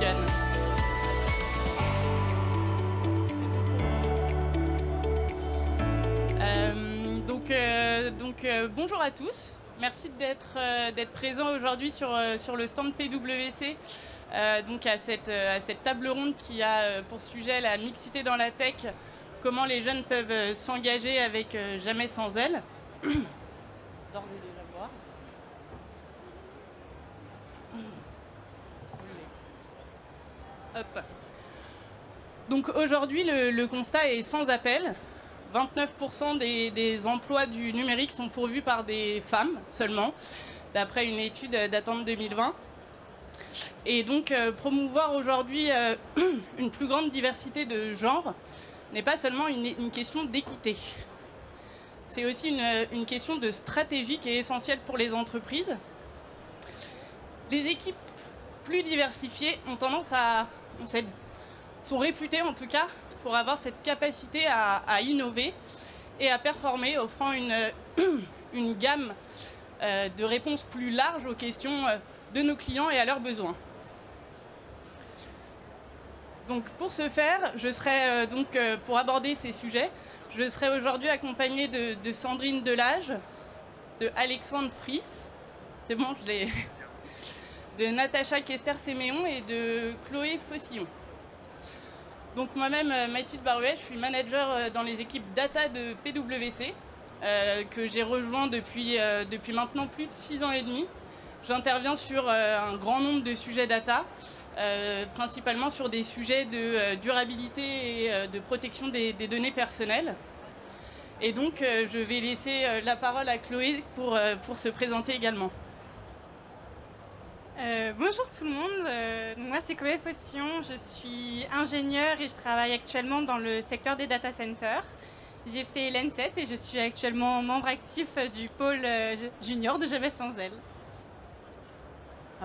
fonctionne. Bonjour à tous. Merci d'être présents aujourd'hui sur le stand PwC, donc à cette table ronde qui a pour sujet la mixité dans la tech, comment les jeunes peuvent s'engager avec Jamais sans elle. D'ores et déjà voir. Hop. Donc aujourd'hui, le constat est sans appel. 29% des emplois du numérique sont pourvus par des femmes seulement, d'après une étude datant de 2020. Et donc promouvoir aujourd'hui une plus grande diversité de genres n'est pas seulement une question d'équité. C'est aussi une question de stratégie qui est essentielle pour les entreprises. Les équipes plus diversifiées ont tendance sont réputées en tout cas pour avoir cette capacité à innover et à performer, offrant une gamme de réponses plus large aux questions de nos clients et à leurs besoins. Donc pour ce faire, je serai pour aborder ces sujets, je serai aujourd'hui accompagnée de Sandrine Delage, de Alexandre Fries, c'est bon, de Natacha Kester-Séméon et de Chloé Fossillon. Donc moi-même, Mathilde Baruet, je suis manager dans les équipes data de PwC, que j'ai rejoint depuis maintenant plus de 6 ans et demi. J'interviens sur un grand nombre de sujets data, principalement sur des sujets de durabilité et de protection des données personnelles. Et donc, je vais laisser la parole à Chloé pour se présenter également. Bonjour tout le monde, moi c'est Chloé Fossillon, je suis ingénieure et je travaille actuellement dans le secteur des data centers. J'ai fait l'ENSET et je suis actuellement membre actif du pôle junior de Jamais sans elle.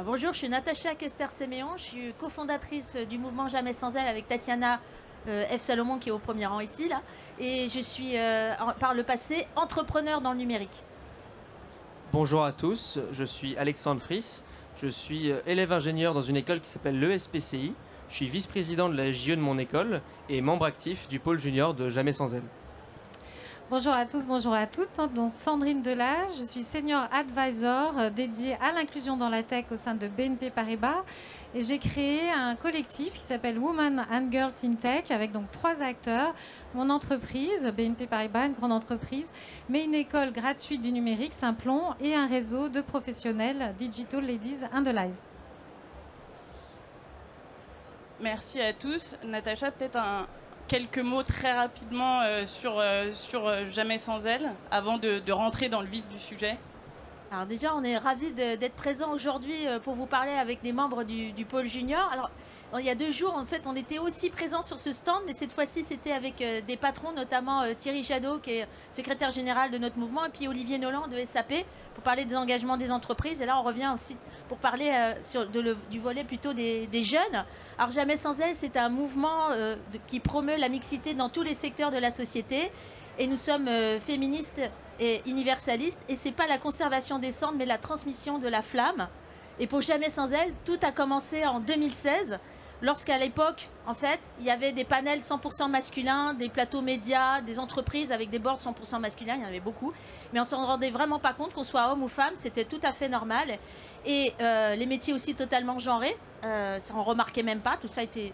Bonjour, je suis Natacha Kester-Séméon, je suis cofondatrice du mouvement Jamais sans elle avec Tatiana F. Salomon qui est au premier rang ici, là, et je suis par le passé entrepreneur dans le numérique. Bonjour à tous, je suis Alexandre Fries. Je suis élève ingénieur dans une école qui s'appelle l'ESPCI. Je suis vice-président de la JE de mon école et membre actif du pôle junior de Jamais sans elle. Bonjour à tous, bonjour à toutes. Donc Sandrine Delage, je suis senior advisor dédiée à l'inclusion dans la tech au sein de BNP Paribas. Et j'ai créé un collectif qui s'appelle Women and Girls in Tech avec donc 3 acteurs. Mon entreprise, BNP Paribas, une grande entreprise, mais une école gratuite du numérique, Simplon, et un réseau de professionnels Digital Ladies and Allies. Merci à tous. Natacha, peut-être quelques mots très rapidement sur Jamais sans elle, avant de rentrer dans le vif du sujet. Alors déjà, on est ravis d'être présents aujourd'hui pour vous parler avec des membres du pôle junior. Alors, il y a 2 jours, en fait, on était aussi présents sur ce stand, mais cette fois-ci, c'était avec des patrons, notamment Thierry Jadot, qui est secrétaire général de notre mouvement, et puis Olivier Nolan de SAP, pour parler des engagements des entreprises. Et là, on revient aussi pour parler du volet plutôt des jeunes. Alors, Jamais sans elle, c'est un mouvement qui promeut la mixité dans tous les secteurs de la société. Et nous sommes féministes et universalistes. Et ce n'est pas la conservation des cendres, mais la transmission de la flamme. Et pour Jamais sans elle, tout a commencé en 2016, lorsqu'à l'époque, en fait, il y avait des panels 100% masculins, des plateaux médias, des entreprises avec des boards 100% masculins, il y en avait beaucoup. Mais on ne s'en rendait vraiment pas compte qu'on soit homme ou femme, c'était tout à fait normal. Et les métiers aussi totalement genrés, ça on ne remarquait même pas, tout ça était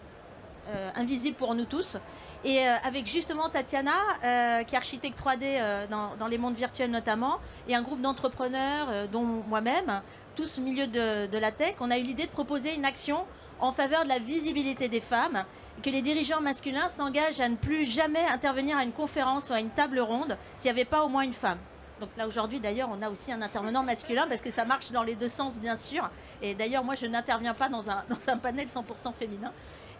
invisible pour nous tous. Et avec justement Tatiana, qui est architecte 3D dans les mondes virtuels notamment, et un groupe d'entrepreneurs, dont moi-même, tous au milieu de la tech, on a eu l'idée de proposer une action en faveur de la visibilité des femmes, et que les dirigeants masculins s'engagent à ne plus jamais intervenir à une conférence ou à une table ronde s'il n'y avait pas au moins une femme. Donc là aujourd'hui d'ailleurs on a aussi un intervenant masculin parce que ça marche dans les 2 sens bien sûr, et d'ailleurs moi je n'interviens pas dans un panel 100% féminin.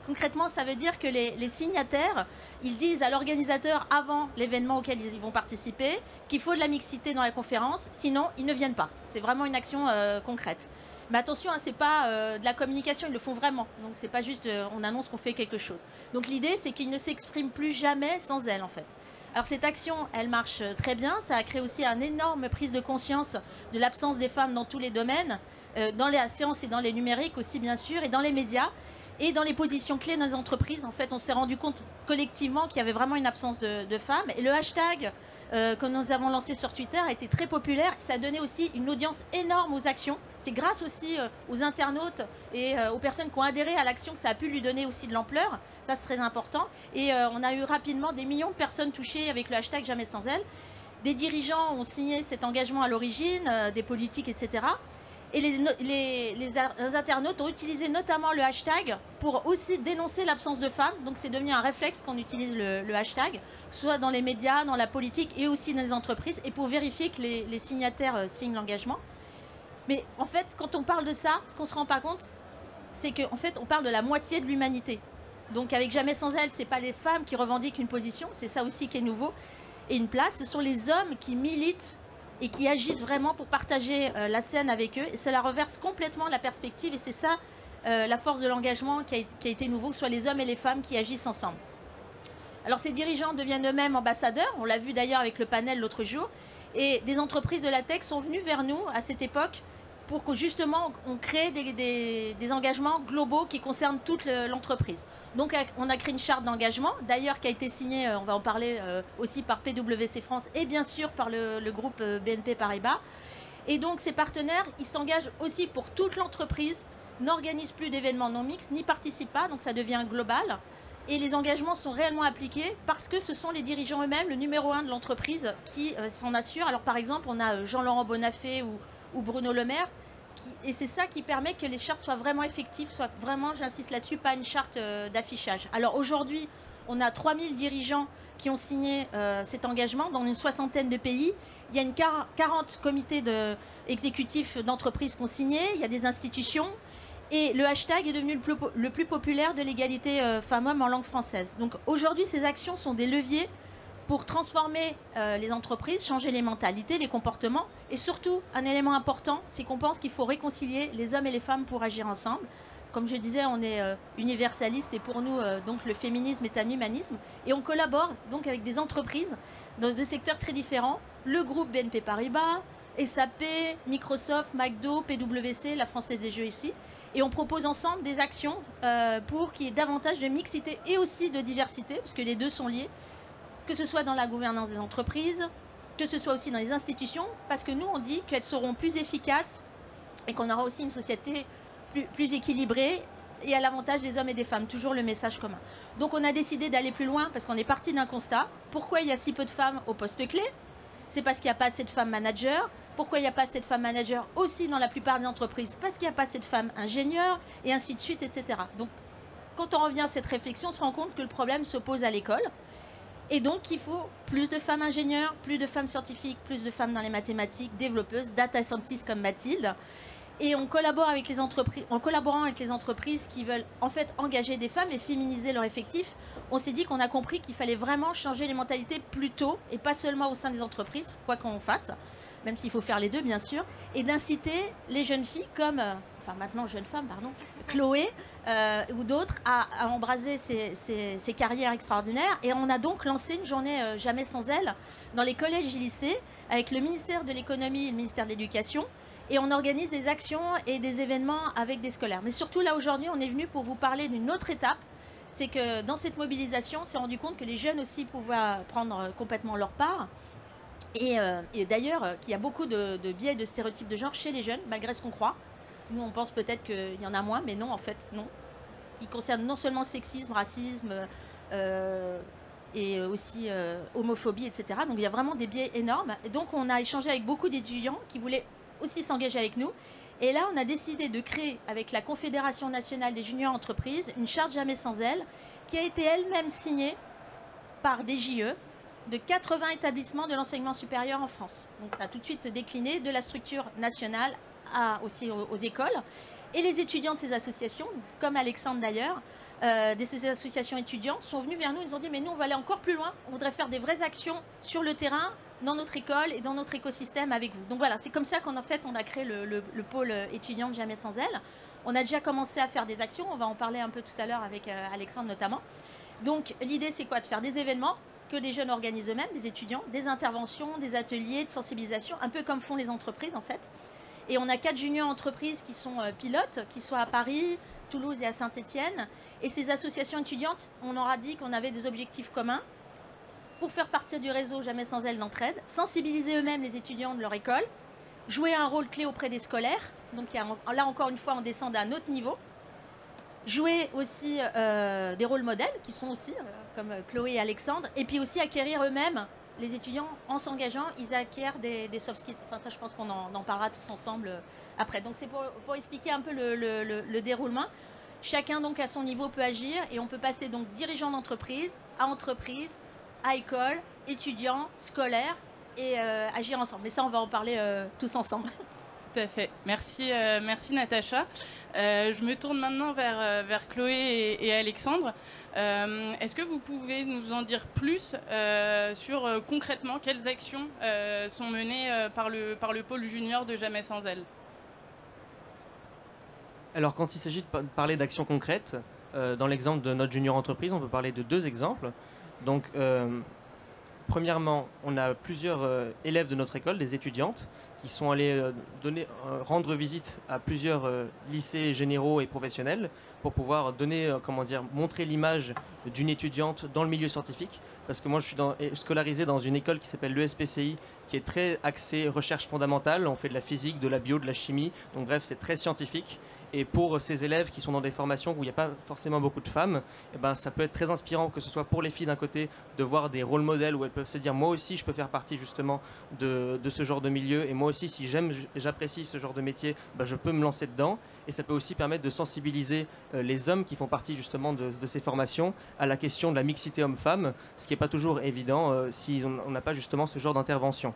Concrètement, ça veut dire que les signataires, ils disent à l'organisateur avant l'événement auquel ils vont participer qu'il faut de la mixité dans la conférence, sinon ils ne viennent pas. C'est vraiment une action concrète. Mais attention, hein, c'est pas de la communication, ils le font vraiment. Donc c'est pas juste on annonce qu'on fait quelque chose. Donc l'idée, c'est qu'ils ne s'expriment plus jamais sans elle en fait. Alors cette action, elle marche très bien. Ça a créé aussi une énorme prise de conscience de l'absence des femmes dans tous les domaines, dans la science et dans les numériques aussi bien sûr, et dans les médias. Et dans les positions clés dans les entreprises, en fait, on s'est rendu compte collectivement qu'il y avait vraiment une absence de femmes. Et le hashtag que nous avons lancé sur Twitter a été très populaire. Ça a donné aussi une audience énorme aux actions. C'est grâce aussi aux internautes et aux personnes qui ont adhéré à l'action que ça a pu lui donner aussi de l'ampleur. Ça, c'est très important. Et on a eu rapidement des millions de personnes touchées avec le hashtag Jamais sans elle. Des dirigeants ont signé cet engagement à l'origine, des politiques, etc. Et les internautes ont utilisé notamment le hashtag pour aussi dénoncer l'absence de femmes. Donc c'est devenu un réflexe qu'on utilise le hashtag, soit dans les médias, dans la politique et aussi dans les entreprises, et pour vérifier que les signataires signent l'engagement. Mais en fait, quand on parle de ça, ce qu'on ne se rend pas compte, c'est qu'en fait, on parle de la moitié de l'humanité. Donc avec Jamais sans elle, ce n'est pas les femmes qui revendiquent une position, c'est ça aussi qui est nouveau, et une place. Ce sont les hommes qui militent et qui agissent vraiment pour partager la scène avec eux. Et cela reverse complètement la perspective. Et c'est ça, la force de l'engagement qui a été nouveau, que ce soit les hommes et les femmes qui agissent ensemble. Alors ces dirigeants deviennent eux-mêmes ambassadeurs. On l'a vu d'ailleurs avec le panel l'autre jour. Et des entreprises de la tech sont venues vers nous à cette époque pour que justement on crée des engagements globaux qui concernent toute l'entreprise. Donc on a créé une charte d'engagement, d'ailleurs qui a été signée, on va en parler aussi par PwC France et bien sûr par le groupe BNP Paribas. Et donc ces partenaires, ils s'engagent aussi pour toute l'entreprise, n'organisent plus d'événements non mixtes, n'y participent pas, donc ça devient global. Et les engagements sont réellement appliqués parce que ce sont les dirigeants eux-mêmes, le numéro 1 de l'entreprise, qui s'en assurent. Alors par exemple, on a Jean-Laurent Bonnafé ou Bruno Le Maire, et c'est ça qui permet que les chartes soient vraiment effectives, soient vraiment, j'insiste là-dessus, pas une charte d'affichage. Alors aujourd'hui, on a 3000 dirigeants qui ont signé cet engagement dans une 60aine de pays. Il y a une 40 comités exécutifs d'entreprises qui ont signé, il y a des institutions, et le hashtag est devenu le plus populaire de l'égalité femmes-hommes en langue française. Donc aujourd'hui, ces actions sont des leviers pour transformer les entreprises, changer les mentalités, les comportements. Et surtout, un élément important, c'est qu'on pense qu'il faut réconcilier les hommes et les femmes pour agir ensemble. Comme je disais, on est universaliste et pour nous, donc le féminisme est un humanisme. Et on collabore donc avec des entreprises dans deux secteurs très différents. Le groupe BNP Paribas, SAP, Microsoft, McDo, PwC, la Française des Jeux ici. Et on propose ensemble des actions pour qu'il y ait davantage de mixité et aussi de diversité, parce que les deux sont liés. Que ce soit dans la gouvernance des entreprises, que ce soit aussi dans les institutions, parce que nous, on dit qu'elles seront plus efficaces et qu'on aura aussi une société plus équilibrée et à l'avantage des hommes et des femmes. Toujours le message commun. Donc on a décidé d'aller plus loin parce qu'on est parti d'un constat. Pourquoi il y a si peu de femmes au poste clé? C'est parce qu'il n'y a pas assez de femmes managers. Pourquoi il n'y a pas assez de femmes managers aussi dans la plupart des entreprises? Parce qu'il n'y a pas assez de femmes ingénieurs et ainsi de suite, etc. Donc quand on revient à cette réflexion, on se rend compte que le problème se pose à l'école. Et donc, il faut plus de femmes ingénieurs, plus de femmes scientifiques, plus de femmes dans les mathématiques, développeuses, data scientists comme Mathilde. Et on collabore avec les entreprises, en collaborant avec les entreprises qui veulent en fait engager des femmes et féminiser leur effectif, on s'est dit qu'on a compris qu'il fallait vraiment changer les mentalités plus tôt et pas seulement au sein des entreprises, quoi qu'on fasse, même s'il faut faire les deux bien sûr, et d'inciter les jeunes filles comme, enfin maintenant jeunes femmes, pardon, Chloé, ou d'autres à embraser ces carrières extraordinaires. Et on a donc lancé une journée Jamais sans elle dans les collèges et lycées avec le ministère de l'économie et le ministère de l'éducation. Et on organise des actions et des événements avec des scolaires. Mais surtout là aujourd'hui, on est venu pour vous parler d'une autre étape. C'est que dans cette mobilisation, on s'est rendu compte que les jeunes aussi pouvaient prendre complètement leur part. Et d'ailleurs, qu'il y a beaucoup de biais et de stéréotypes de genre chez les jeunes, malgré ce qu'on croit. Nous, on pense peut-être qu'il y en a moins, mais non, en fait, non. Qui concerne non seulement sexisme, racisme et aussi homophobie, etc. Donc, il y a vraiment des biais énormes. Et donc, on a échangé avec beaucoup d'étudiants qui voulaient aussi s'engager avec nous. Et là, on a décidé de créer, avec la Confédération nationale des juniors entreprises, une charte Jamais sans elle, qui a été elle-même signée par des JE de 80 établissements de l'enseignement supérieur en France. Donc, ça a tout de suite décliné de la structure nationale aussi aux écoles. Et les étudiants de ces associations, comme Alexandre d'ailleurs, de ces associations étudiantes, sont venus vers nous, ils nous ont dit mais nous on va aller encore plus loin, on voudrait faire des vraies actions sur le terrain, dans notre école et dans notre écosystème avec vous. Donc voilà, c'est comme ça qu'en fait on a créé le pôle étudiant de Jamais sans elle. On a déjà commencé à faire des actions, on va en parler un peu tout à l'heure avec Alexandre notamment. Donc l'idée c'est quoi? De faire des événements que les jeunes organisent eux-mêmes, des étudiants, des interventions, des ateliers de sensibilisation, un peu comme font les entreprises en fait. Et on a 4 juniors entreprises qui sont pilotes, qui sont à Paris, Toulouse et à Saint-Étienne. Et ces associations étudiantes, on leur a dit qu'on avait des objectifs communs pour faire partie du réseau Jamais sans elle d'entraide, sensibiliser eux-mêmes les étudiants de leur école, jouer un rôle clé auprès des scolaires. Donc là encore une fois, on descend à un autre niveau. Jouer aussi des rôles modèles qui sont aussi comme Chloé et Alexandre, et puis aussi acquérir eux-mêmes, les étudiants en s'engageant, ils acquièrent des soft skills. Enfin ça je pense qu'on en parlera tous ensemble après. Donc c'est pour expliquer un peu le déroulement. Chacun donc à son niveau peut agir et on peut passer donc dirigeant d'entreprise, à école, étudiant, scolaire et agir ensemble. Mais ça on va en parler tous ensemble. Tout à fait. Merci, merci Natacha. Je me tourne maintenant vers Chloé et Alexandre. Est-ce que vous pouvez nous en dire plus sur concrètement quelles actions sont menées par le pôle junior de Jamais sans elle? Alors quand il s'agit de parler d'actions concrètes, dans l'exemple de notre junior entreprise, on peut parler de 2 exemples. Donc premièrement, on a plusieurs élèves de notre école, des étudiantes, qui sont allés rendre visite à plusieurs lycées généraux et professionnels pour pouvoir montrer l'image d'une étudiante dans le milieu scientifique. Parce que moi, je suis scolarisé dans une école qui s'appelle l'ESPCI, qui est très axée recherche fondamentale. On fait de la physique, de la bio, de la chimie. Donc bref, c'est très scientifique. Et pour ces élèves qui sont dans des formations où il n'y a pas forcément beaucoup de femmes, eh ben, ça peut être très inspirant, que ce soit pour les filles d'un côté, de voir des rôles modèles où elles peuvent se dire moi aussi je peux faire partie justement de ce genre de milieu, et moi aussi si j'apprécie ce genre de métier, ben, je peux me lancer dedans. Et ça peut aussi permettre de sensibiliser les hommes qui font partie justement de ces formations à la question de la mixité homme-femme, ce qui n'est pas toujours évident si on n'a pas justement ce genre d'intervention.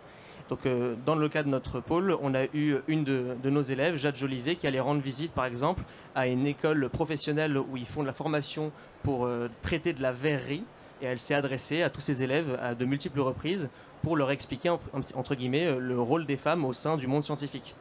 Donc dans le cas de notre pôle, on a eu une de nos élèves, Jade Jolivet, qui allait rendre visite par exemple à une école professionnelle où ils font de la formation pour traiter de la verrerie, et elle s'est adressée à tous ses élèves à de multiples reprises pour leur expliquer entre guillemets le rôle des femmes au sein du monde scientifique.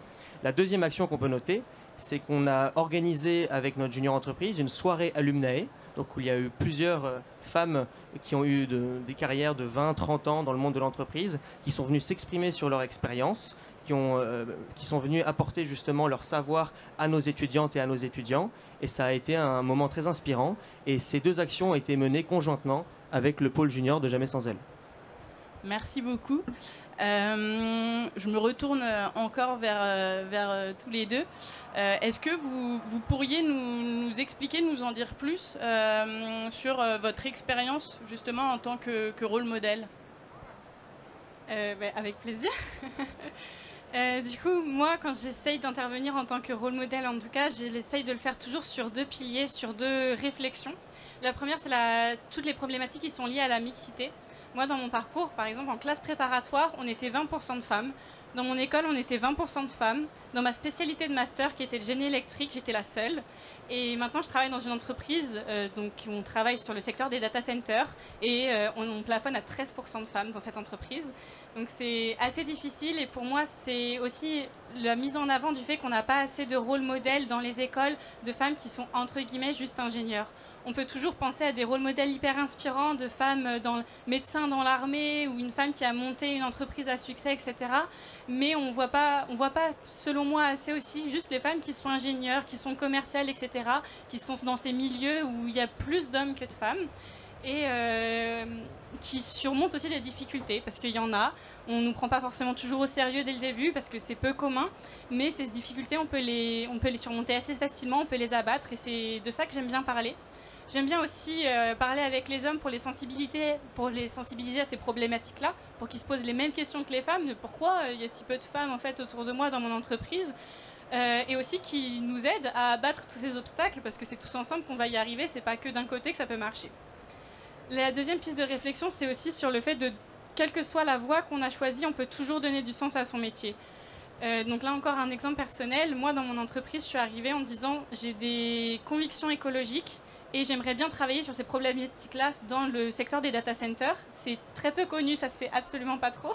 La deuxième action qu'on peut noter, c'est qu'on a organisé avec notre junior entreprise une soirée alumnae, donc où il y a eu plusieurs femmes qui ont eu des carrières de 20-30 ans dans le monde de l'entreprise, qui sont venues s'exprimer sur leur expérience, qui sont venues apporter justement leur savoir à nos étudiantes et à nos étudiants. Et ça a été un moment très inspirant. Et ces 2 actions ont été menées conjointement avec le pôle junior de Jamais sans elle. Merci beaucoup. Je me retourne encore vers tous les deux. Est-ce que vous pourriez nous expliquer, nous en dire plus sur votre expérience justement en tant que rôle modèle? Avec plaisir. Du coup, moi, quand j'essaye d'intervenir en tant que rôle modèle, en tout cas, j'essaye de le faire toujours sur 2 piliers, sur 2 réflexions. La première, c'est toutes les problématiques qui sont liées à la mixité. Moi, dans mon parcours, par exemple, en classe préparatoire, on était 20% de femmes. Dans mon école, on était 20% de femmes. Dans ma spécialité de master, qui était le génie électrique, j'étais la seule. Et maintenant, je travaille dans une entreprise, donc on travaille sur le secteur des data centers, et on plafonne à 13% de femmes dans cette entreprise. Donc c'est assez difficile, et pour moi, c'est aussi la mise en avant du fait qu'on n'a pas assez de rôle modèle dans les écoles de femmes qui sont, entre guillemets, juste ingénieurs. On peut toujours penser à des rôles modèles hyper inspirants de femmes médecins dans l'armée, ou une femme qui a monté une entreprise à succès, etc. Mais on voit pas, selon moi, assez aussi juste les femmes qui sont ingénieurs, qui sont commerciales, etc., qui sont dans ces milieux où il y a plus d'hommes que de femmes, et qui surmontent aussi des difficultés, parce qu'il y en a. On ne nous prend pas forcément toujours au sérieux dès le début, parce que c'est peu commun, mais ces difficultés, on peut les surmonter assez facilement, on peut les abattre, et c'est de ça que j'aime bien parler. J'aime bien aussi parler avec les hommes pour les sensibiliser à ces problématiques-là, pour qu'ils se posent les mêmes questions que les femmes, de pourquoi il y a si peu de femmes en fait autour de moi dans mon entreprise, et aussi qui nous aident à abattre tous ces obstacles, parce que c'est tous ensemble qu'on va y arriver, c'est pas que d'un côté que ça peut marcher. La deuxième piste de réflexion, c'est aussi sur le fait de, quelle que soit la voie qu'on a choisie, on peut toujours donner du sens à son métier. Donc là encore un exemple personnel, moi dans mon entreprise, je suis arrivée en me disant j'ai des convictions écologiques, et j'aimerais bien travailler sur ces problématiques-là dans le secteur des data centers. C'est très peu connu, ça se fait absolument pas trop.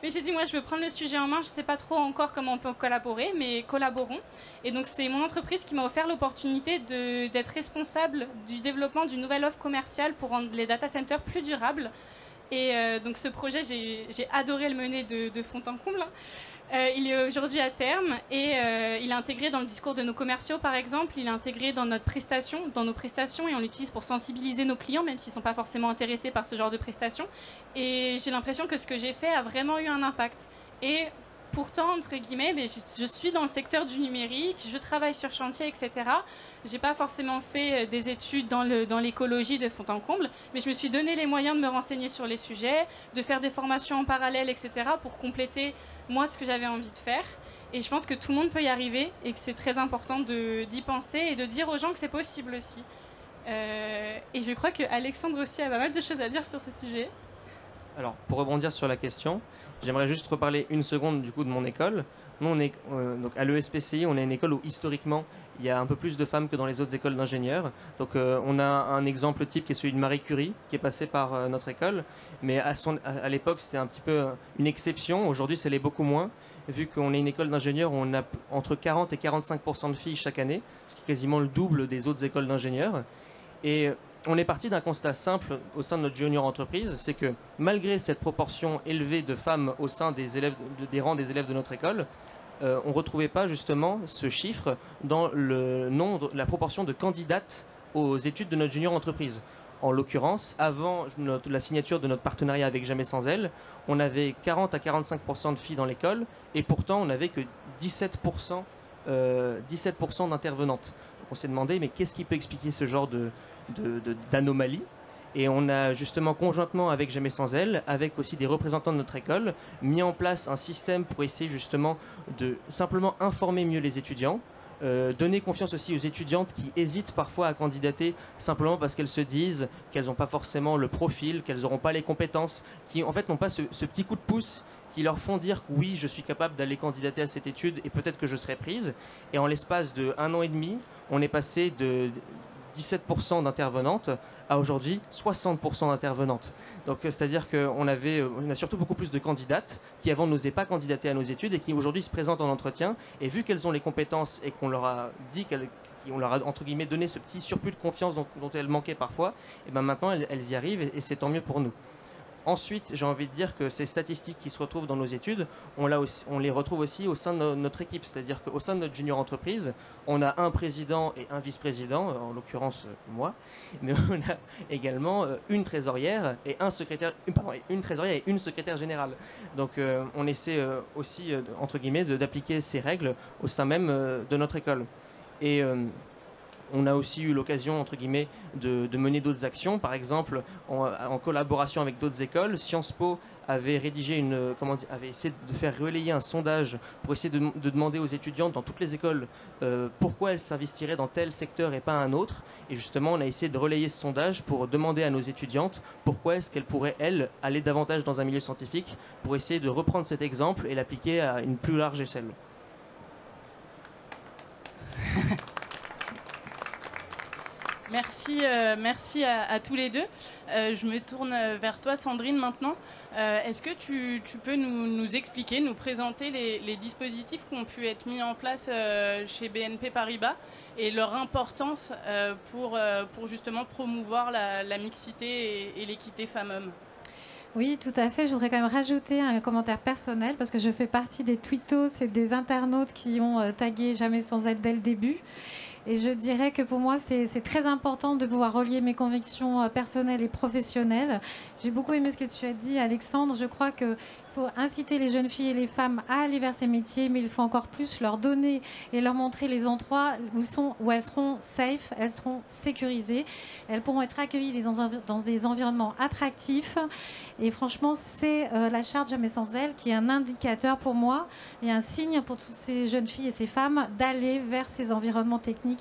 Mais j'ai dit, moi, je veux prendre le sujet en main. Je sais pas trop encore comment on peut collaborer, mais collaborons. Et donc, c'est mon entreprise qui m'a offert l'opportunité d'être responsable du développement d'une nouvelle offre commerciale pour rendre les data centers plus durables. Et donc, ce projet, j'ai adoré le mener de fond en comble. Il est aujourd'hui à terme et il est intégré dans le discours de nos commerciaux, par exemple. Il est intégré dans nos prestations et on l'utilise pour sensibiliser nos clients, même s'ils ne sont pas forcément intéressés par ce genre de prestations. Et j'ai l'impression que ce que j'ai fait a vraiment eu un impact. Et pourtant, entre guillemets, je suis dans le secteur du numérique, je travaille sur chantier, etc. Je n'ai pas forcément fait des études dans l'écologie de fond en comble, mais je me suis donné les moyens de me renseigner sur les sujets, de faire des formations en parallèle, etc. pour compléter, moi, ce que j'avais envie de faire. Et je pense que tout le monde peut y arriver et que c'est très important d'y penser et de dire aux gens que c'est possible aussi. Et je crois qu'Alexandre aussi a pas mal de choses à dire sur ce sujet. Alors, pour rebondir sur la question, j'aimerais juste reparler une seconde du coup de mon école. Nous, on est donc à l'ESPCI, on est une école où historiquement il y a un peu plus de femmes que dans les autres écoles d'ingénieurs. Donc, on a un exemple type qui est celui de Marie Curie, qui est passé par notre école, mais à l'époque c'était un petit peu une exception. Aujourd'hui, ça l'est beaucoup moins, vu qu'on est une école d'ingénieurs où on a entre 40 et 45% de filles chaque année, ce qui est quasiment le double des autres écoles d'ingénieurs. Et on est parti d'un constat simple au sein de notre junior entreprise, c'est que malgré cette proportion élevée de femmes au sein des rangs des élèves de notre école, on ne retrouvait pas justement ce chiffre dans la proportion de candidates aux études de notre junior entreprise. En l'occurrence, avant la signature de notre partenariat avec Jamais sans elle, on avait 40 à 45% de filles dans l'école et pourtant on n'avait que 17% d'intervenantes. Donc on s'est demandé mais qu'est-ce qui peut expliquer ce genre d'anomalie? Et on a justement conjointement avec Jamais sans elle, avec aussi des représentants de notre école, mis en place un système pour essayer justement de simplement informer mieux les étudiants, donner confiance aussi aux étudiantes qui hésitent parfois à candidater simplement parce qu'elles se disent qu'elles n'ont pas forcément le profil, qu'elles n'auront pas les compétences, qui en fait n'ont pas ce petit coup de pouce qui leur font dire que oui, je suis capable d'aller candidater à cette étude et peut-être que je serai prise. Et en l'espace de 1 an et demi, on est passé de 17% d'intervenantes à aujourd'hui 60% d'intervenantes. Donc c'est-à-dire qu'on a surtout beaucoup plus de candidates qui avant n'osaient pas candidater à nos études et qui aujourd'hui se présentent en entretien et vu qu'elles ont les compétences et qu'on leur a dit on leur a entre guillemets donné ce petit surplus de confiance dont elles manquaient parfois, et ben maintenant elles y arrivent et c'est tant mieux pour nous. Ensuite, j'ai envie de dire que ces statistiques qui se retrouvent dans nos études, on les retrouve aussi au sein de notre équipe. C'est-à-dire qu'au sein de notre junior entreprise, on a un président et un vice-président, en l'occurrence moi, mais on a également une trésorière et une secrétaire générale. Donc on essaie aussi, entre guillemets, d'appliquer ces règles au sein même de notre école. Et on a aussi eu l'occasion, entre guillemets, de mener d'autres actions. Par exemple, en collaboration avec d'autres écoles, Sciences Po avait rédigé avait essayé de faire relayer un sondage pour essayer de demander aux étudiantes dans toutes les écoles pourquoi elles s'investiraient dans tel secteur et pas un autre. Et justement, on a essayé de relayer ce sondage pour demander à nos étudiantes pourquoi est-ce qu'elles pourraient, elles, aller davantage dans un milieu scientifique pour essayer de reprendre cet exemple et l'appliquer à une plus large échelle. Merci à tous les deux. Je me tourne vers toi, Sandrine, maintenant. Est-ce que tu peux nous expliquer, nous présenter les dispositifs qui ont pu être mis en place chez BNP Paribas et leur importance pour justement promouvoir la mixité et l'équité femmes-hommes? Oui, tout à fait. Je voudrais quand même rajouter un commentaire personnel parce que je fais partie des tweetos et des internautes qui ont tagué Jamais sans elle dès le début. Et je dirais que pour moi, c'est très important de pouvoir relier mes convictions personnelles et professionnelles. J'ai beaucoup aimé ce que tu as dit, Alexandre. Je crois qu'il faut inciter les jeunes filles et les femmes à aller vers ces métiers, mais il faut encore plus leur donner et leur montrer les endroits où elles seront safe, elles seront sécurisées. Elles pourront être accueillies dans des environnements attractifs. Et franchement, c'est la charte Jamais sans elle qui est un indicateur pour moi et un signe pour toutes ces jeunes filles et ces femmes d'aller vers ces environnements techniques.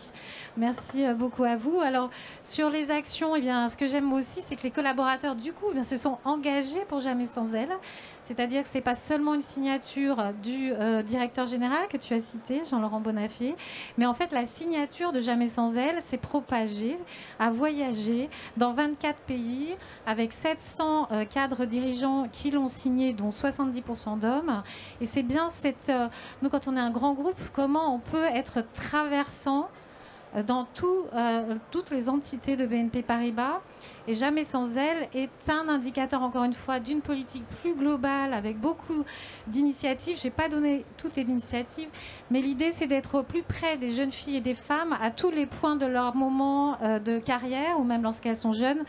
Merci beaucoup à vous. Alors, sur les actions, eh bien, ce que j'aime aussi, c'est que les collaborateurs, du coup, eh bien, se sont engagés pour Jamais sans elle. C'est-à-dire que ce n'est pas seulement une signature du directeur général que tu as cité, Jean-Laurent Bonafé, mais en fait, la signature de Jamais sans elle s'est propagée, a voyagé dans 24 pays avec 700 cadres dirigeants qui l'ont signé, dont 70% d'hommes. Et c'est bien nous, quand on est un grand groupe, comment on peut être traversant dans toutes les entités de BNP Paribas. Et Jamais sans elle est un indicateur, encore une fois, d'une politique plus globale avec beaucoup d'initiatives. Je n'ai pas donné toutes les initiatives, mais l'idée, c'est d'être au plus près des jeunes filles et des femmes à tous les points de leur moment de carrière ou même lorsqu'elles sont jeunes.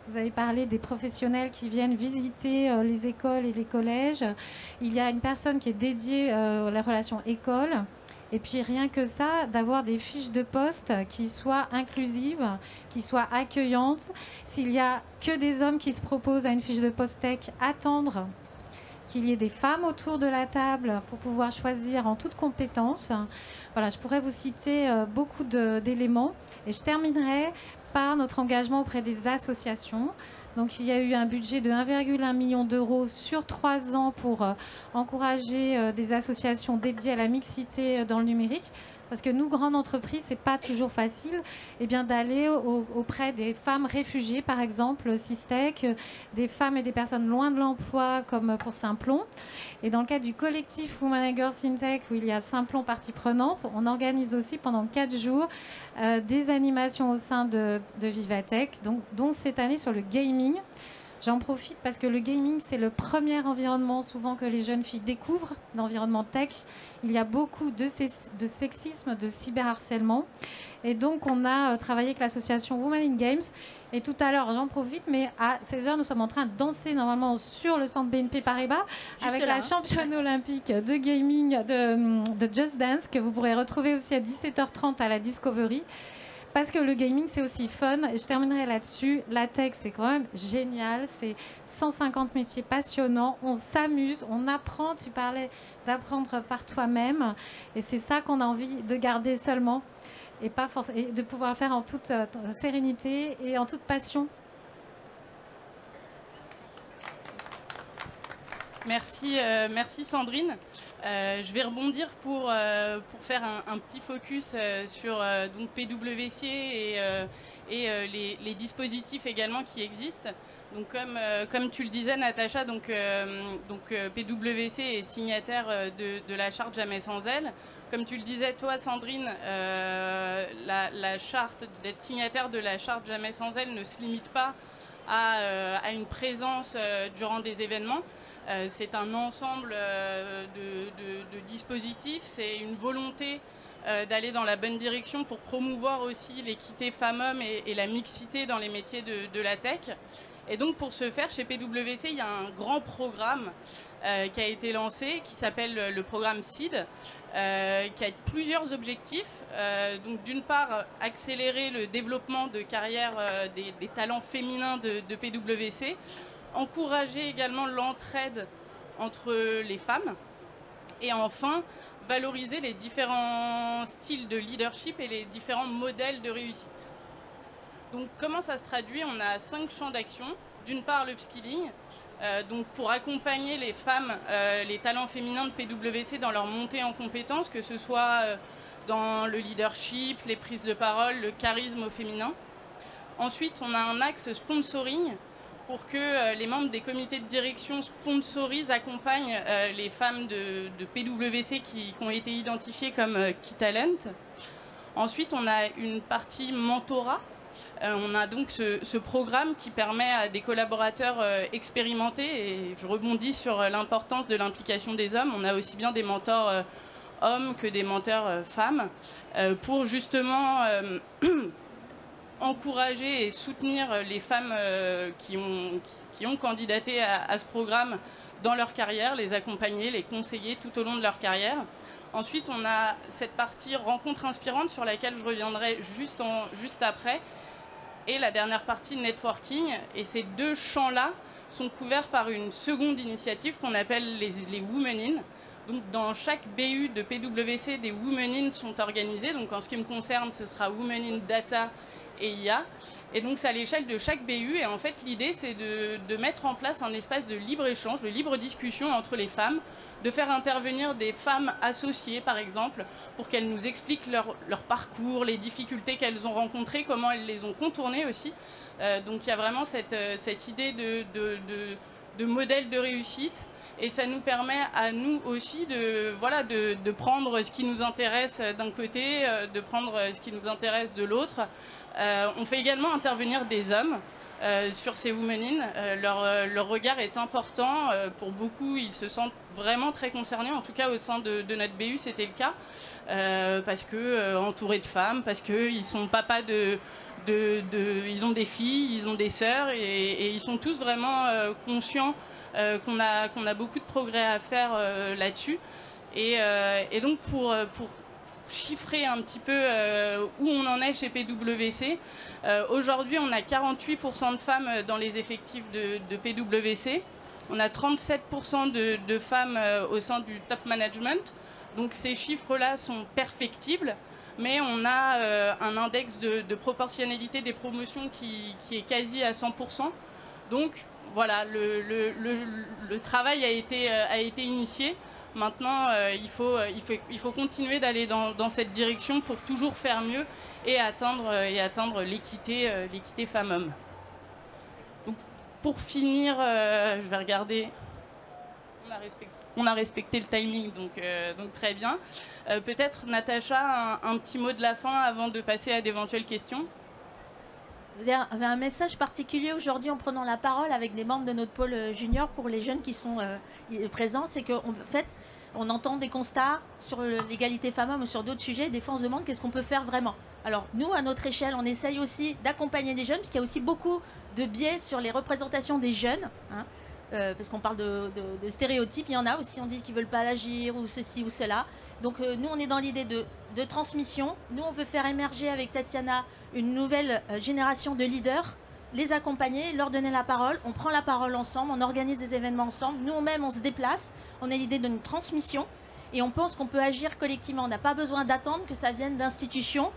Vous avez parlé des professionnels qui viennent visiter les écoles et les collèges. Il y a une personne qui est dédiée à la relation école. Et puis rien que ça, d'avoir des fiches de poste qui soient inclusives, qui soient accueillantes. S'il n'y a que des hommes qui se proposent à une fiche de poste tech, attendre qu'il y ait des femmes autour de la table pour pouvoir choisir en toute compétence. Voilà, je pourrais vous citer beaucoup d'éléments. Et je terminerai par notre engagement auprès des associations. Donc il y a eu un budget de 1,1 million d'euros sur 3 ans pour encourager des associations dédiées à la mixité dans le numérique. Parce que nous, grandes entreprises, c'est pas toujours facile d'aller auprès des femmes réfugiées, par exemple, Sistec, des femmes et des personnes loin de l'emploi, comme pour Simplon. Et dans le cadre du collectif Women and Girls in Tech, où il y a Simplon partie prenante, on organise aussi pendant 4 jours des animations au sein de Vivatech, dont cette année sur le gaming. J'en profite parce que le gaming, c'est le premier environnement souvent que les jeunes filles découvrent, l'environnement tech. Il y a beaucoup de sexisme, de cyberharcèlement. Et donc, on a travaillé avec l'association Women in Games. Et tout à l'heure, j'en profite, mais à 16h, nous sommes en train de danser normalement sur le stand BNP Paribas avec la championne olympique de gaming de Just Dance, que vous pourrez retrouver aussi à 17h30 à la Discovery. Parce que le gaming, c'est aussi fun. Et je terminerai là-dessus. La tech, c'est quand même génial. C'est 150 métiers passionnants. On s'amuse, on apprend. Tu parlais d'apprendre par toi-même. Et c'est ça qu'on a envie de garder seulement. Et, et de pouvoir le faire en toute sérénité et en toute passion. Merci, merci Sandrine. Je vais rebondir pour faire un petit focus sur donc PwC et les dispositifs également qui existent. Donc comme tu le disais Natacha, donc PwC est signataire de la charte Jamais sans elle. Comme tu le disais toi Sandrine, la charte, d'être signataire de la charte Jamais sans elle ne se limite pas à une présence durant des événements. C'est un ensemble de dispositifs, c'est une volonté d'aller dans la bonne direction pour promouvoir aussi l'équité femmes-hommes et la mixité dans les métiers de la tech. Et donc pour ce faire, chez PwC, il y a un grand programme qui a été lancé, qui s'appelle le programme SEED, qui a plusieurs objectifs. Donc d'une part, accélérer le développement de carrière des talents féminins de PwC, encourager également l'entraide entre les femmes et enfin valoriser les différents styles de leadership et les différents modèles de réussite. Donc comment ça se traduit? On a 5 champs d'action. D'une part l'upskilling, donc pour accompagner les femmes, les talents féminins de PwC dans leur montée en compétences, que ce soit dans le leadership, les prises de parole, le charisme au féminin. Ensuite on a un axe sponsoring, pour que les membres des comités de direction sponsorisent, accompagnent les femmes de PwC qui ont été identifiées comme Key Talent. Ensuite, on a une partie mentorat. On a donc ce programme qui permet à des collaborateurs expérimentés, et je rebondis sur l'importance de l'implication des hommes. On a aussi bien des mentors hommes que des mentors femmes, pour justement encourager et soutenir les femmes qui ont candidaté à ce programme dans leur carrière, les accompagner, les conseiller tout au long de leur carrière. Ensuite, on a cette partie rencontre inspirante sur laquelle je reviendrai juste après. Et la dernière partie, networking. Et ces 2 champs-là sont couverts par une seconde initiative qu'on appelle les Women In. Donc, dans chaque BU de PwC, des Women In sont organisés. Donc, en ce qui me concerne, ce sera Women In Data et IA. Et donc c'est à l'échelle de chaque BU, et en fait l'idée c'est de mettre en place un espace de libre-échange, de libre discussion entre les femmes, de faire intervenir des femmes associées par exemple, pour qu'elles nous expliquent leur parcours, les difficultés qu'elles ont rencontrées, comment elles les ont contournées aussi. Donc il y a vraiment cette idée de modèle de réussite, Et ça nous permet à nous aussi de prendre ce qui nous intéresse d'un côté, de prendre ce qui nous intéresse de l'autre. On fait également intervenir des hommes sur ces Women In. Leur regard est important. Pour beaucoup, ils se sentent vraiment très concernés. En tout cas, au sein de notre BU, c'était le cas. Parce que entourés de femmes, parce qu'ils sont papas ils ont des filles, ils ont des sœurs, et ils sont tous vraiment conscients qu'on a beaucoup de progrès à faire là-dessus. Et donc pour chiffrer un petit peu où on en est chez PwC, aujourd'hui on a 48% de femmes dans les effectifs de PwC, on a 37% de femmes au sein du top management, donc ces chiffres-là sont perfectibles. Mais on a un index de proportionnalité des promotions qui est quasi à 100%. Donc voilà, le travail a été initié. Maintenant, il faut continuer d'aller dans cette direction pour toujours faire mieux et atteindre l'équité femmes-hommes. Donc pour finir, je vais regarder. On a respecté le timing, donc très bien. Peut-être, Natacha, un petit mot de la fin avant de passer à d'éventuelles questions. Il y avait un message particulier aujourd'hui en prenant la parole avec des membres de notre pôle junior pour les jeunes qui sont présents. C'est qu'en fait, on entend des constats sur l'égalité femmes-hommes ou sur d'autres sujets. Des fois, on se demande qu'est-ce qu'on peut faire vraiment. Alors, nous, à notre échelle, on essaye aussi d'accompagner des jeunes, parce qu'il y a aussi beaucoup de biais sur les représentations des jeunes. Hein. Parce qu'on parle de stéréotypes, il y en a aussi, on dit qu'ils ne veulent pas l'agir ou ceci ou cela. Donc nous, on est dans l'idée de transmission. Nous, on veut faire émerger avec Tatiana une nouvelle génération de leaders, les accompagner, leur donner la parole. On prend la parole ensemble, on organise des événements ensemble. Nous-mêmes, on se déplace. On a l'idée d'une transmission et on pense qu'on peut agir collectivement. On n'a pas besoin d'attendre que ça vienne d'institutions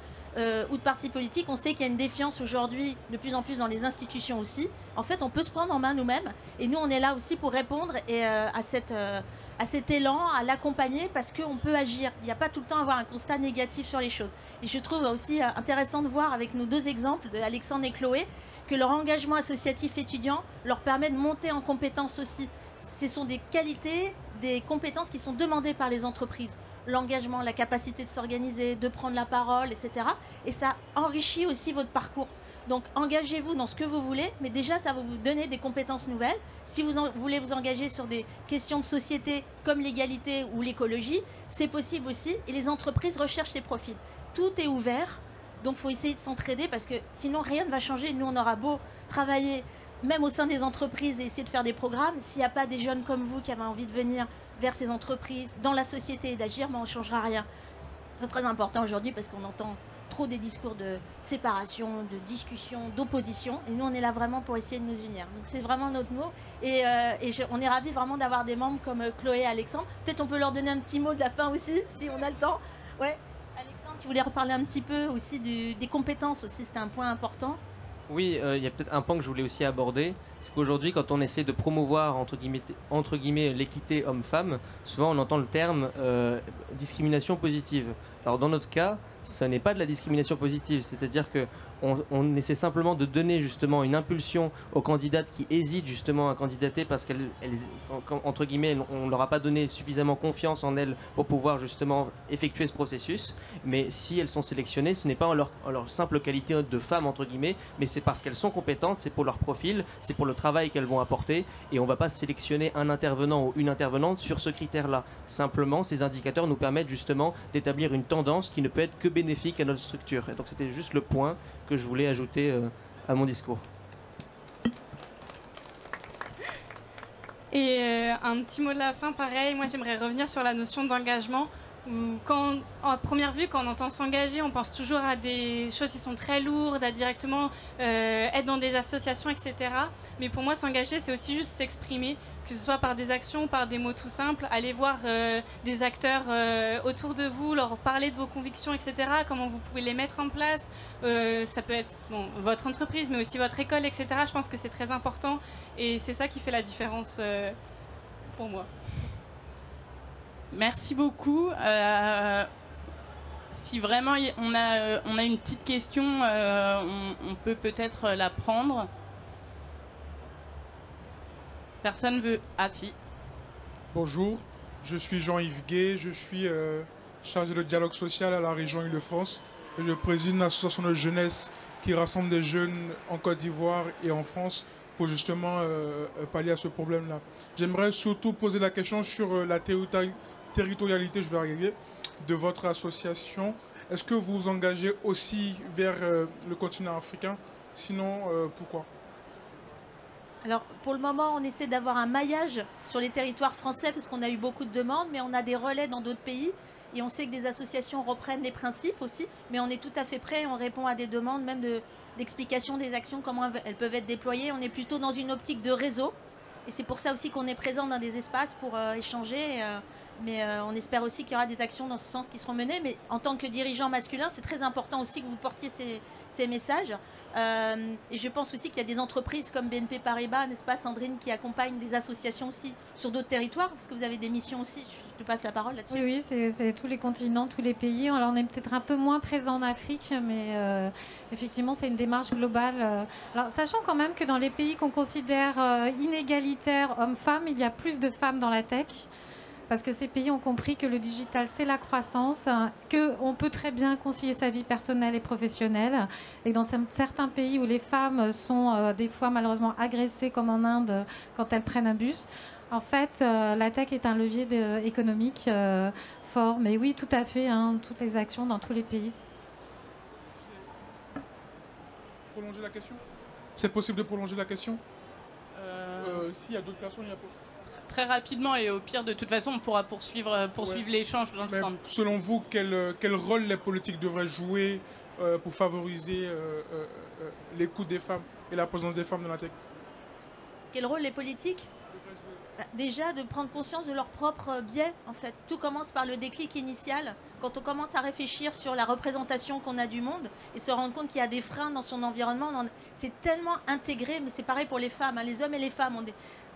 ou de partis politiques. On sait qu'il y a une défiance aujourd'hui de plus en plus dans les institutions aussi. En fait, on peut se prendre en main nous-mêmes. Et nous, on est là aussi pour répondre à cet élan, à l'accompagner, parce qu'on peut agir. Il n'y a pas tout le temps à avoir un constat négatif sur les choses. Et je trouve aussi intéressant de voir avec nos deux exemples, d'Alexandre et Chloé, que leur engagement associatif étudiant leur permet de monter en compétences aussi. Ce sont des qualités, des compétences qui sont demandées par les entreprises. L'engagement, la capacité de s'organiser, de prendre la parole, etc. Et ça enrichit aussi votre parcours. Donc engagez-vous dans ce que vous voulez, mais déjà ça va vous donner des compétences nouvelles. Si vous voulez vous engager sur des questions de société comme l'égalité ou l'écologie, c'est possible aussi. Et les entreprises recherchent ces profils. Tout est ouvert, donc il faut essayer de s'entraider parce que sinon rien ne va changer. Nous on aura beau travailler même au sein des entreprises et essayer de faire des programmes, s'il n'y a pas des jeunes comme vous qui avaient envie de venir vers ces entreprises, dans la société et d'agir, mais on ne changera rien. C'est très important aujourd'hui parce qu'on entend trop des discours de séparation, de discussion, d'opposition. Et nous, on est là vraiment pour essayer de nous unir. Donc c'est vraiment notre mot. Et on est ravis vraiment d'avoir des membres comme Chloé et Alexandre. Peut-être on peut leur donner un petit mot de la fin aussi, si on a le temps. Ouais. Alexandre, tu voulais reparler un petit peu aussi des compétences aussi, c'était un point important. Oui, il y a peut-être un point que je voulais aussi aborder, c'est qu'aujourd'hui, quand on essaie de promouvoir entre guillemets l'équité homme-femme, souvent on entend le terme discrimination positive. Alors dans notre cas, ce n'est pas de la discrimination positive, c'est-à-dire que on essaie simplement de donner justement une impulsion aux candidates qui hésitent justement à candidater parce qu'elles entre guillemets, on ne leur a pas donné suffisamment confiance en elles pour pouvoir justement effectuer ce processus. Mais si elles sont sélectionnées, ce n'est pas en leur simple qualité de femme entre guillemets, mais c'est parce qu'elles sont compétentes, c'est pour leur profil, c'est pour le travail qu'elles vont apporter, et on ne va pas sélectionner un intervenant ou une intervenante sur ce critère-là. Simplement, ces indicateurs nous permettent justement d'établir une tendance qui ne peut être que bénéfique à notre structure. Et donc c'était juste le point que je voulais ajouter à mon discours. Et un petit mot de la fin, pareil, moi j'aimerais revenir sur la notion d'engagement. Quand, à première vue, quand on entend s'engager, on pense toujours à des choses qui sont très lourdes, à directement être dans des associations, etc. Mais pour moi, s'engager, c'est aussi juste s'exprimer, que ce soit par des actions ou par des mots tout simples. Aller voir des acteurs autour de vous, leur parler de vos convictions, etc. Comment vous pouvez les mettre en place. Ça peut être votre entreprise, mais aussi votre école, etc. Je pense que c'est très important et c'est ça qui fait la différence pour moi. Merci beaucoup. Si vraiment on a une petite question, on peut peut-être la prendre. Personne veut... Ah si. Bonjour, je suis Jean-Yves Gay, je suis chargé de dialogue social à la région Île-de-France et je préside une association de jeunesse qui rassemble des jeunes en Côte d'Ivoire et en France pour justement pallier à ce problème-là. J'aimerais surtout poser la question sur la territorialité, je vais arriver, de votre association. Est-ce que vous vous engagez aussi vers le continent africain? Sinon, pourquoi? Alors, pour le moment, on essaie d'avoir un maillage sur les territoires français parce qu'on a eu beaucoup de demandes, mais on a des relais dans d'autres pays. Et on sait que des associations reprennent les principes aussi, mais on est tout à fait prêt, on répond à des demandes, même d'explication des actions, comment elles peuvent être déployées. On est plutôt dans une optique de réseau. Et c'est pour ça aussi qu'on est présent dans des espaces pour échanger. Mais on espère aussi qu'il y aura des actions dans ce sens qui seront menées. Mais en tant que dirigeant masculin, c'est très important aussi que vous portiez ces messages. Et je pense aussi qu'il y a des entreprises comme BNP Paribas, n'est-ce pas Sandrine, qui accompagnent des associations aussi sur d'autres territoires, parce que vous avez des missions aussi. Je te passe la parole là-dessus. Oui, c'est tous les continents, tous les pays. Alors on est peut-être un peu moins présent en Afrique, mais effectivement c'est une démarche globale. Alors, sachant quand même que dans les pays qu'on considère inégalitaires hommes-femmes, il y a plus de femmes dans la tech. Parce que ces pays ont compris que le digital, c'est la croissance, qu'on peut très bien concilier sa vie personnelle et professionnelle. Et dans certains pays où les femmes sont des fois malheureusement agressées, comme en Inde, quand elles prennent un bus, en fait, la tech est un levier économique fort. Mais oui, tout à fait, toutes les actions dans tous les pays. Prolonger la question? C'est possible de prolonger la question? S'il y a d'autres personnes, il y a pas... Très rapidement, et au pire, de toute façon, on pourra poursuivre l'échange dans le stand. Selon vous, quel rôle les politiques devraient jouer pour favoriser l'écoute des femmes et la présence des femmes dans la tech? Quel rôle les politiques? Déjà, de prendre conscience de leur propre biais, en fait. Tout commence par le déclic initial, quand on commence à réfléchir sur la représentation qu'on a du monde et se rendre compte qu'il y a des freins dans son environnement. C'est tellement intégré, mais c'est pareil pour les femmes, les hommes et les femmes.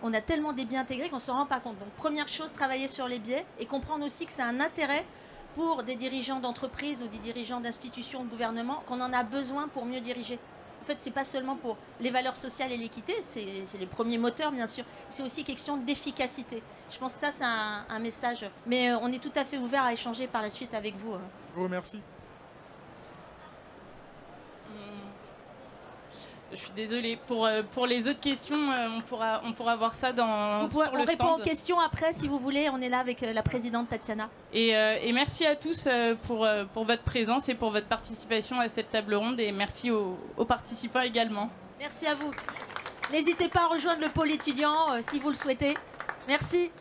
On a tellement des biais intégrés qu'on ne se rend pas compte. Donc, première chose, travailler sur les biais et comprendre aussi que c'est un intérêt pour des dirigeants d'entreprise ou des dirigeants d'institutions, de gouvernement, qu'on en a besoin pour mieux diriger. En fait, c'est pas seulement pour les valeurs sociales et l'équité, c'est les premiers moteurs, bien sûr. C'est aussi question d'efficacité. Je pense que ça, c'est un message. Mais on est tout à fait ouvert à échanger par la suite avec vous. Je vous remercie. Je suis désolée. Pour les autres questions, on pourra voir ça sur le stand. On répond aux questions après, si vous voulez. On est là avec la présidente Tatiana. Et merci à tous pour votre présence et pour votre participation à cette table ronde. Et merci aux participants également. Merci à vous. N'hésitez pas à rejoindre le pôle étudiant si vous le souhaitez. Merci.